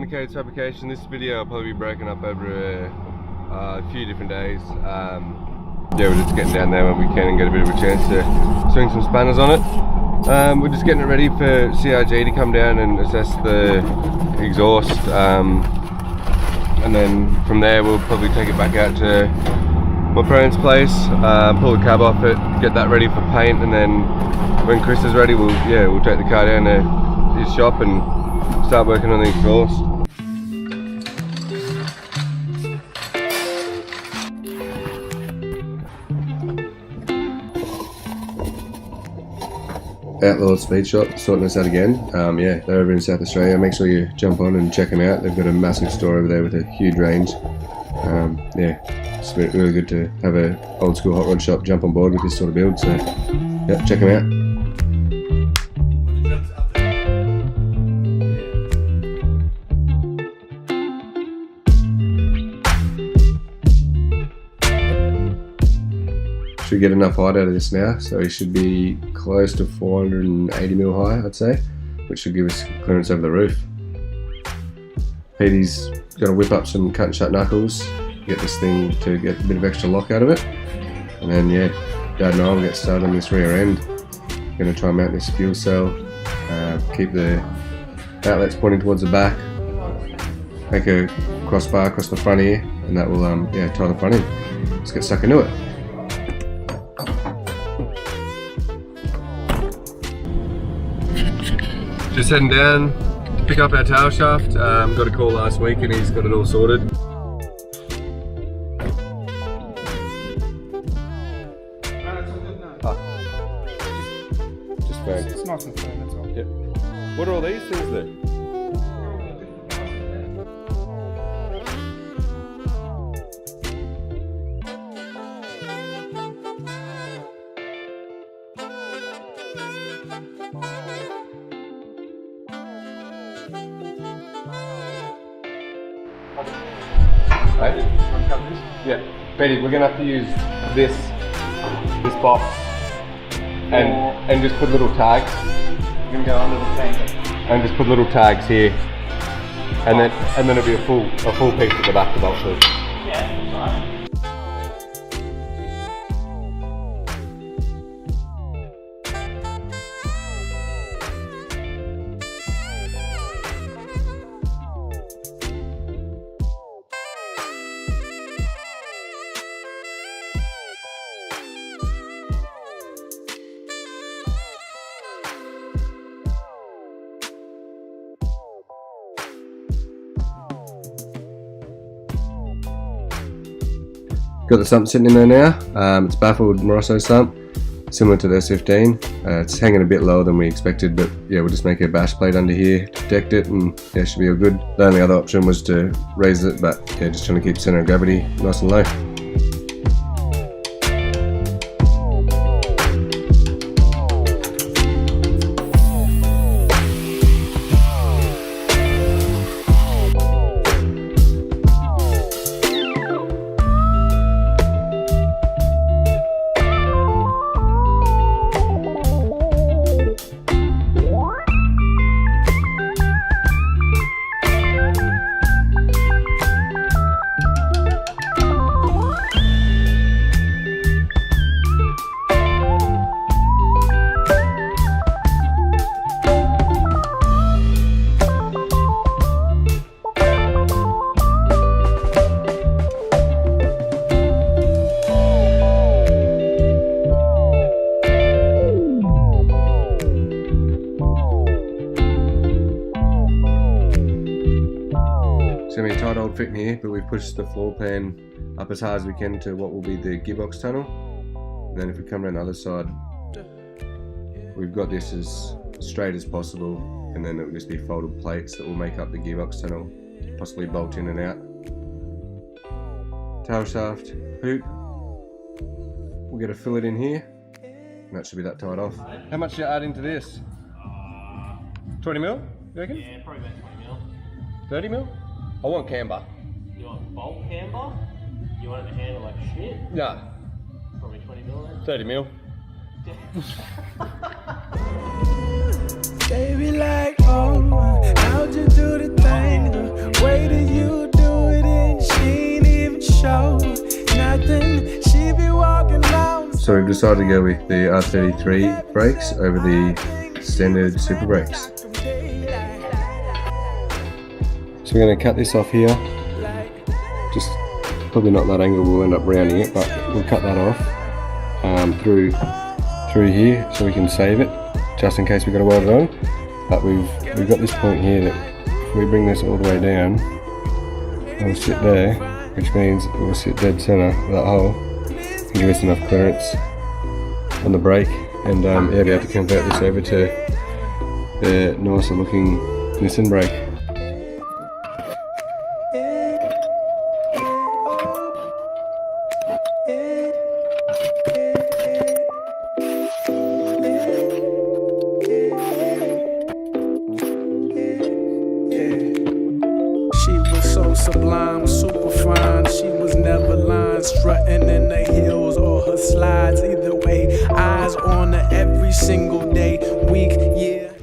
Kays Fabrication. This video will probably be broken up over a few different days. Yeah, we're just getting down there when we can and get a bit of a chance to swing some spanners on it. We're just getting it ready for CRG to come down and assess the exhaust, and then from there we'll probably take it back out to my parents' place, pull the cab off it, get that ready for paint, and then when Chris is ready, we'll take the car down to his shop and start working on the exhaust. Outlaw Speed Shop sorting us out again. Yeah, they're over in South Australia. Make sure you jump on and check them out. They've got a massive store over there with a huge range. Yeah, it's been really good to have a old school hot rod shop jump on board with this sort of build. So yeah, check them out. Should get enough height out of this now, so he should be close to 480mm high, I'd say, which should give us clearance over the roof. Petey's got to whip up some cut and shut knuckles, get this thing to get a bit of extra lock out of it, and then yeah, Dad and I will get started on this rear end. Going to try and mount this fuel cell, keep the outlets pointing towards the back, make a crossbar across the front here, and that will yeah, tie the front in. Let's get stuck into it. Just heading down to pick up our tail shaft. Got a call last week and he's got it all sorted. Just firm. It's nice and firm, that's all. Yep. What are all these things there? Right? Yeah, Betty, we're gonna have to use this box and just put little tags. You're gonna go under the tank. And just put little tags here, and then it'll be a full piece at the back to bolt through. Yeah, that's right. Got the sump sitting in there now. It's baffled Moroso sump, similar to the S15. It's hanging a bit lower than we expected, but yeah, we'll just make a bash plate under here to protect it, and yeah, should be all good. The only other option was to raise it, but yeah, just trying to keep center of gravity nice and low. It's going to be a tight old fit in here, but we've pushed the floor pan up as hard as we can to what will be the gearbox tunnel. And then if we come around the other side, we've got this as straight as possible, and then it will just be folded plates that will make up the gearbox tunnel, possibly bolt in and out. Tail shaft, hoop, we'll get a fillet in here, and that should be that tied off. How much do you add into this? 20mm, you reckon? Yeah, probably about 20mm. 30mm? I want camber. You want bulk camber? You want it to handle like shit? No. Probably 20mm 30mm. Baby, like, oh, How'd you do the thing? The way that you do it, and she ain't even show nothing. She be walking around. So we've decided to go with the R33 brakes over the standard super brakes. So we're going to cut this off here. Just probably not that angle, we'll end up rounding it, but we'll cut that off through here so we can save it, just in case we've got to weld it on. But we've got this point here that if we bring this all the way down, it'll sit there, which means it will sit dead center of that hole and give us enough clearance on the brake, and yeah, be able to convert this over to the nicer looking Nissan brake. She was so sublime, super fine. She was never lying, strutting in the heels or her slides. Either way, eyes on her every single day, week, year.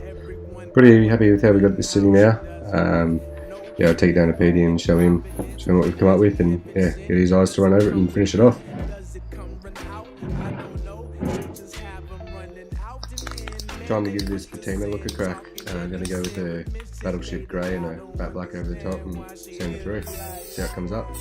Pretty happy with how we got this sitting now. Yeah, I'll take it down to PD and show him what we've come up with, and yeah, get his eyes to run over it and finish it off. Trying to give this patina look a crack. I'm going to go with a battleship grey and a matte black over the top and sand it through. See how it comes up.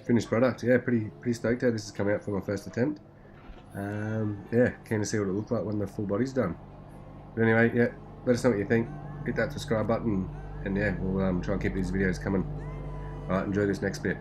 Finished product, yeah, pretty stoked how this has come out for my first attempt. Yeah, keen to see what it looks like when the full body's done. But anyway, yeah, let us know what you think. Hit that subscribe button, and yeah, we'll try and keep these videos coming. Alright, enjoy this next bit.